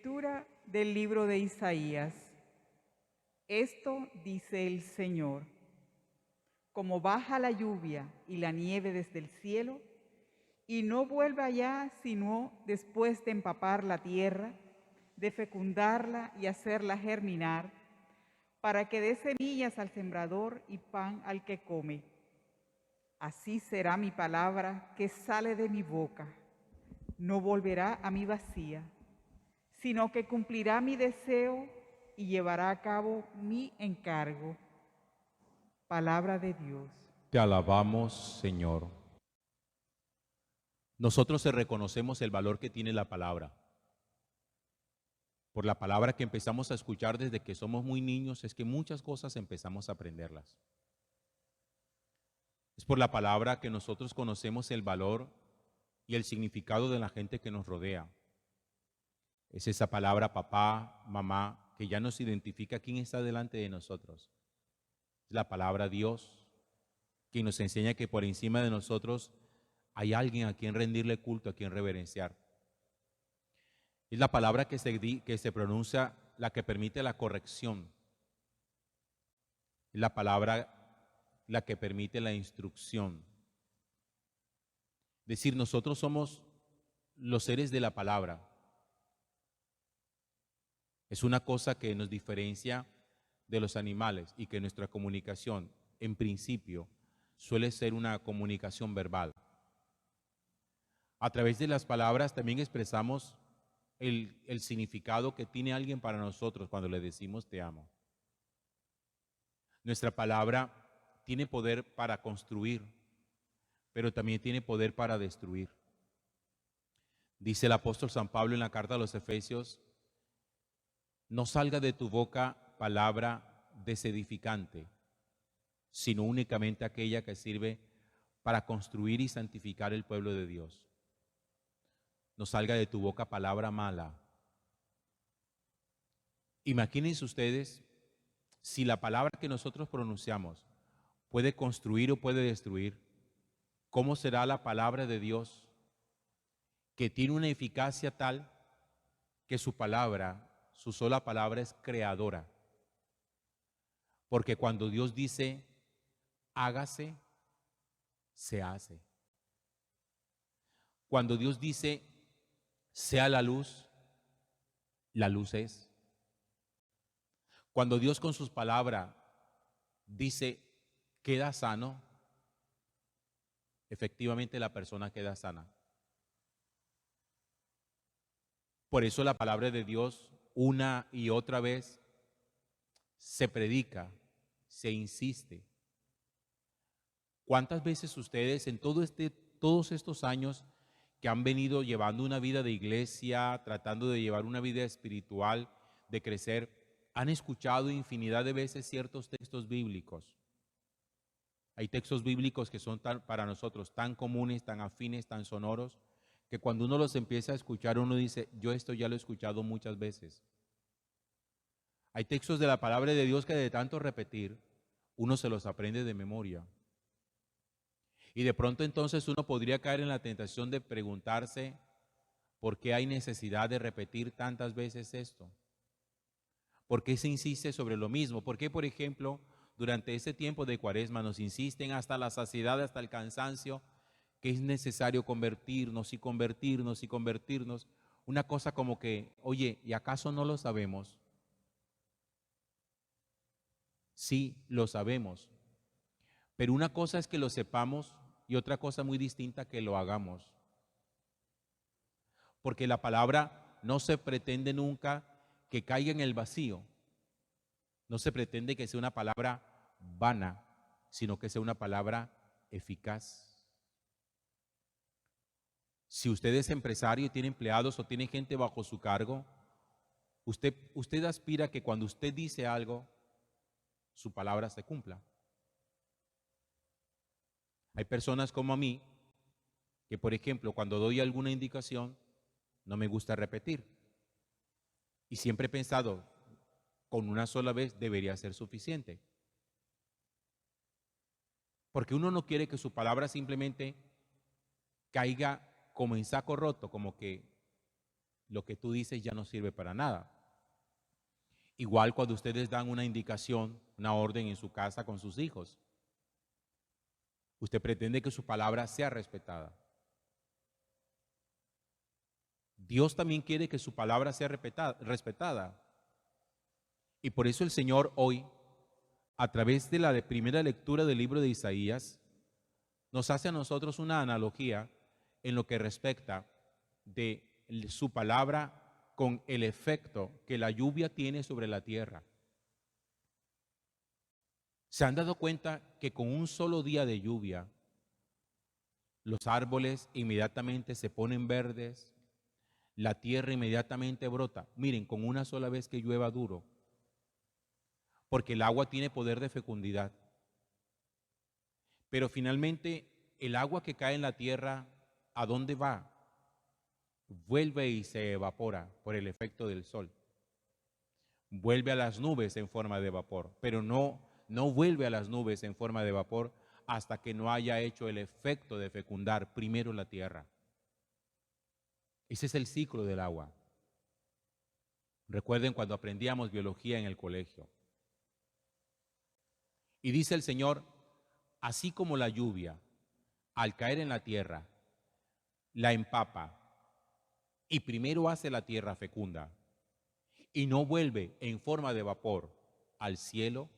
Lectura del libro de Isaías. Esto dice el Señor: como baja la lluvia y la nieve desde el cielo, y no vuelve allá sino después de empapar la tierra, de fecundarla y hacerla germinar, para que dé semillas al sembrador y pan al que come. Así será mi palabra que sale de mi boca. No volverá a mí vacía, sino que cumplirá mi deseo y llevará a cabo mi encargo. Palabra de Dios. Te alabamos, Señor. Nosotros reconocemos el valor que tiene la palabra. Por la palabra que empezamos a escuchar desde que somos muy niños, es que muchas cosas empezamos a aprenderlas. Es por la palabra que nosotros conocemos el valor y el significado de la gente que nos rodea. Es esa palabra papá, mamá, que ya nos identifica quién está delante de nosotros. Es la palabra Dios, que nos enseña que por encima de nosotros hay alguien a quien rendirle culto, a quien reverenciar. Es la palabra que se pronuncia, la que permite la corrección. Es la palabra la que permite la instrucción. Es decir, nosotros somos los seres de la palabra. Es una cosa que nos diferencia de los animales y que nuestra comunicación, en principio, suele ser una comunicación verbal. A través de las palabras también expresamos el significado que tiene alguien para nosotros cuando le decimos te amo. Nuestra palabra tiene poder para construir, pero también tiene poder para destruir. Dice el apóstol San Pablo en la carta a los Efesios: no salga de tu boca palabra desedificante, sino únicamente aquella que sirve para construir y santificar el pueblo de Dios. No salga de tu boca palabra mala. Imagínense ustedes si la palabra que nosotros pronunciamos puede construir o puede destruir. ¿Cómo será la palabra de Dios, que tiene una eficacia tal que su palabra, su sola palabra, es creadora? Porque cuando Dios dice hágase, se hace. Cuando Dios dice sea la luz es. Cuando Dios con sus palabras dice queda sano, efectivamente la persona queda sana. Por eso la palabra de Dios una y otra vez se predica, se insiste. ¿Cuántas veces ustedes en todos estos años que han venido llevando una vida de iglesia, tratando de llevar una vida espiritual, de crecer, han escuchado infinidad de veces ciertos textos bíblicos? Hay textos bíblicos que son para nosotros tan comunes, tan afines, tan sonoros, que cuando uno los empieza a escuchar, uno dice, yo esto ya lo he escuchado muchas veces. Hay textos de la palabra de Dios que de tanto repetir, uno se los aprende de memoria. Y de pronto entonces uno podría caer en la tentación de preguntarse por qué hay necesidad de repetir tantas veces esto. ¿Por qué se insiste sobre lo mismo? ¿Por qué, por ejemplo, durante este tiempo de Cuaresma nos insisten hasta la saciedad, hasta el cansancio, que es necesario convertirnos y convertirnos y convertirnos? Una cosa como que, oye, ¿y acaso no lo sabemos? Sí, lo sabemos. Pero una cosa es que lo sepamos y otra cosa muy distinta que lo hagamos. Porque la palabra no se pretende nunca que caiga en el vacío. No se pretende que sea una palabra vana, sino que sea una palabra eficaz. Si usted es empresario y tiene empleados o tiene gente bajo su cargo, usted aspira a que cuando usted dice algo, su palabra se cumpla. Hay personas como a mí que, por ejemplo, cuando doy alguna indicación, no me gusta repetir. Y siempre he pensado, con una sola vez debería ser suficiente. Porque uno no quiere que su palabra simplemente caiga como en saco roto, como que lo que tú dices ya no sirve para nada. Igual cuando ustedes dan una indicación, una orden en su casa con sus hijos. Usted pretende que su palabra sea respetada. Dios también quiere que su palabra sea respetada. Y por eso el Señor hoy, a través de la primera lectura del libro de Isaías, nos hace a nosotros una analogía en lo que respecta de su palabra con el efecto que la lluvia tiene sobre la tierra. ¿Se han dado cuenta que con un solo día de lluvia, los árboles inmediatamente se ponen verdes, la tierra inmediatamente brota? Miren, con una sola vez que llueva duro, porque el agua tiene poder de fecundidad. Pero finalmente, el agua que cae en la tierra, ¿a dónde va? Vuelve y se evapora por el efecto del sol. Vuelve a las nubes en forma de vapor, pero no vuelve a las nubes en forma de vapor hasta que no haya hecho el efecto de fecundar primero la tierra. Ese es el ciclo del agua. Recuerden cuando aprendíamos biología en el colegio. Y dice el Señor, así como la lluvia, al caer en la tierra, la empapa y primero hace la tierra fecunda y no vuelve en forma de vapor al cielo,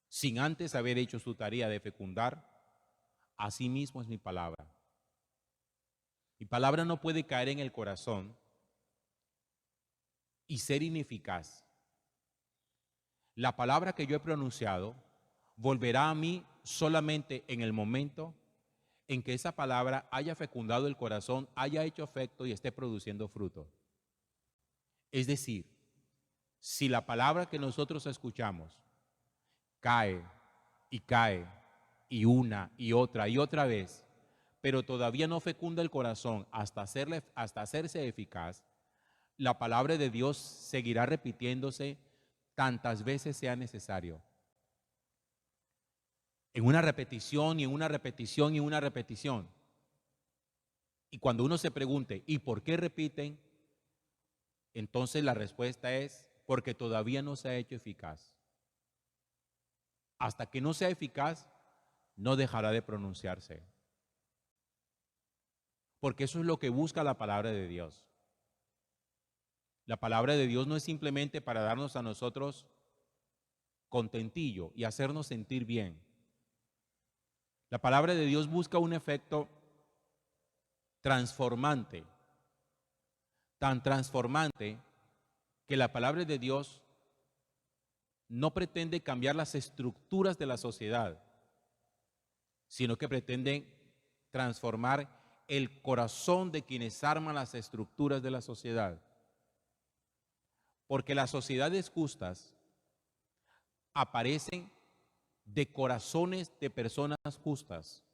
sin antes haber hecho su tarea de fecundar, así mismo es mi palabra. Mi palabra no puede caer en el corazón y ser ineficaz. La palabra que yo he pronunciado volverá a mí solamente en el momento en que esa palabra haya fecundado el corazón, haya hecho efecto y esté produciendo fruto. Es decir, si la palabra que nosotros escuchamos cae y una y otra vez, pero todavía no fecunda el corazón hasta hacerse eficaz, la palabra de Dios seguirá repitiéndose tantas veces sea necesario. En una repetición y en una repetición y en una repetición. Y cuando uno se pregunte, ¿y por qué repiten? Entonces la respuesta es, porque todavía no se ha hecho eficaz. Hasta que no sea eficaz, no dejará de pronunciarse. Porque eso es lo que busca la palabra de Dios. La palabra de Dios no es simplemente para darnos a nosotros contentillo y hacernos sentir bien. La palabra de Dios busca un efecto transformante, tan transformante que la palabra de Dios no pretende cambiar las estructuras de la sociedad, sino que pretende transformar el corazón de quienes arman las estructuras de la sociedad. Porque las sociedades justas aparecen de corazones de personas justas.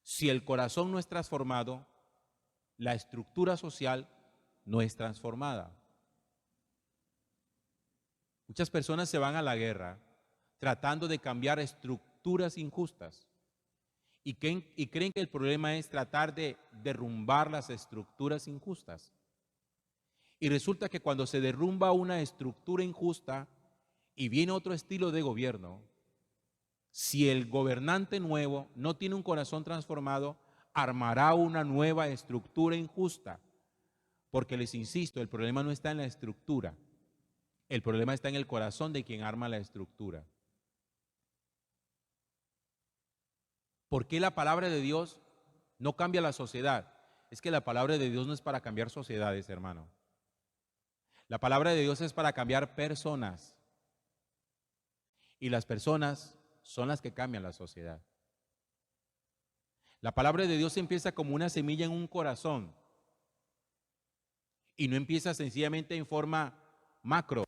Si el corazón no es transformado, la estructura social no es transformada. Muchas personas se van a la guerra tratando de cambiar estructuras injustas y creen que el problema es tratar de derrumbar las estructuras injustas. Y resulta que cuando se derrumba una estructura injusta y viene otro estilo de gobierno, si el gobernante nuevo no tiene un corazón transformado, armará una nueva estructura injusta. Porque les insisto, el problema no está en la estructura, el problema está en el corazón de quien arma la estructura. ¿Por qué la palabra de Dios no cambia la sociedad? Es que la palabra de Dios no es para cambiar sociedades, hermano. La palabra de Dios es para cambiar personas. Y las personas son las que cambian la sociedad. La palabra de Dios empieza como una semilla en un corazón y no empieza sencillamente en forma macro.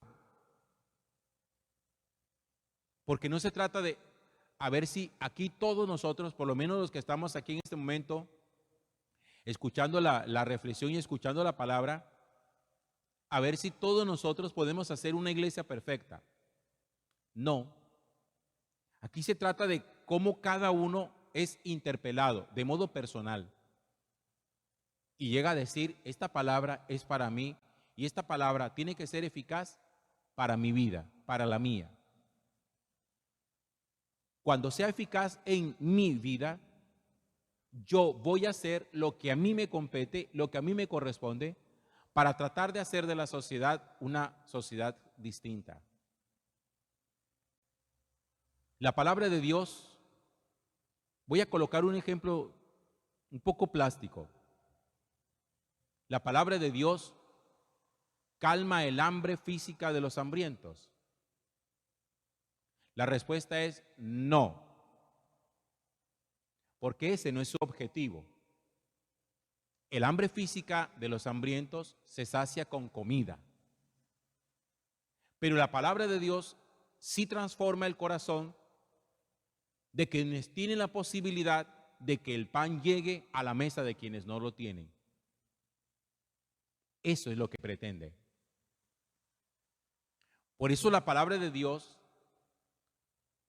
Porque no se trata de a ver si aquí todos nosotros, por lo menos los que estamos aquí en este momento, escuchando la reflexión y escuchando la palabra, a ver si todos nosotros podemos hacer una iglesia perfecta. No. Aquí se trata de cómo cada uno es interpelado de modo personal. y llega a decir, esta palabra es para mí y esta palabra tiene que ser eficaz para mi vida, para la mía. Cuando sea eficaz en mi vida, yo voy a hacer lo que a mí me compete, lo que a mí me corresponde, para tratar de hacer de la sociedad una sociedad distinta. La palabra de Dios, voy a colocar un ejemplo un poco plástico. La palabra de Dios calma el hambre física de los hambrientos. La respuesta es no, porque ese no es su objetivo. El hambre física de los hambrientos se sacia con comida. Pero la palabra de Dios sí transforma el corazón de quienes tienen la posibilidad de que el pan llegue a la mesa de quienes no lo tienen. Eso es lo que pretende. Por eso la palabra de Dios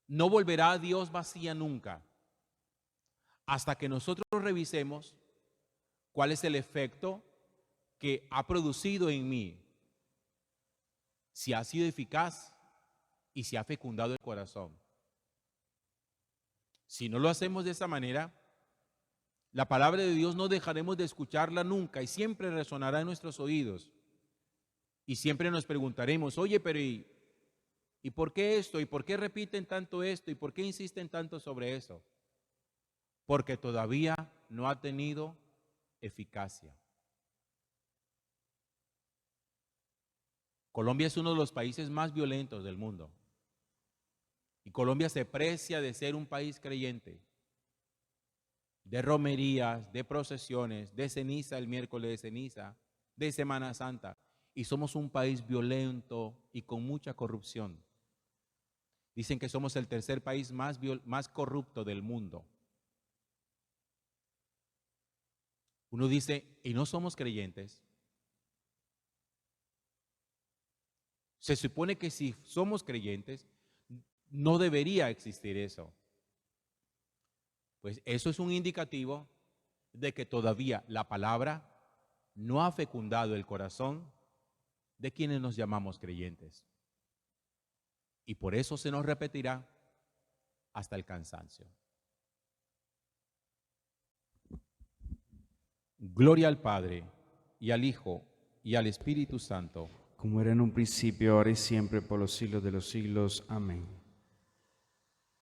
no volverá a Dios vacía nunca, hasta que nosotros revisemos cuál es el efecto que ha producido en mí, si ha sido eficaz y si ha fecundado el corazón. Si no lo hacemos de esa manera, la palabra de Dios no dejaremos de escucharla nunca y siempre resonará en nuestros oídos. Y siempre nos preguntaremos, oye, pero ¿y por qué esto? ¿Y por qué repiten tanto esto? ¿Y por qué insisten tanto sobre eso? Porque todavía no ha tenido eficacia. Colombia es uno de los países más violentos del mundo. Y Colombia se precia de ser un país creyente, de romerías, de procesiones, de ceniza el miércoles de ceniza, de Semana Santa. Y somos un país violento y con mucha corrupción. Dicen que somos el tercer país más corrupto del mundo. Uno dice, ¿y no somos creyentes? Se supone que si somos creyentes, no debería existir eso. Pues eso es un indicativo de que todavía la palabra no ha fecundado el corazón de quienes nos llamamos creyentes. Y por eso se nos repetirá hasta el cansancio. Gloria al Padre, y al Hijo, y al Espíritu Santo. Como era en un principio, ahora y siempre, por los siglos de los siglos. Amén.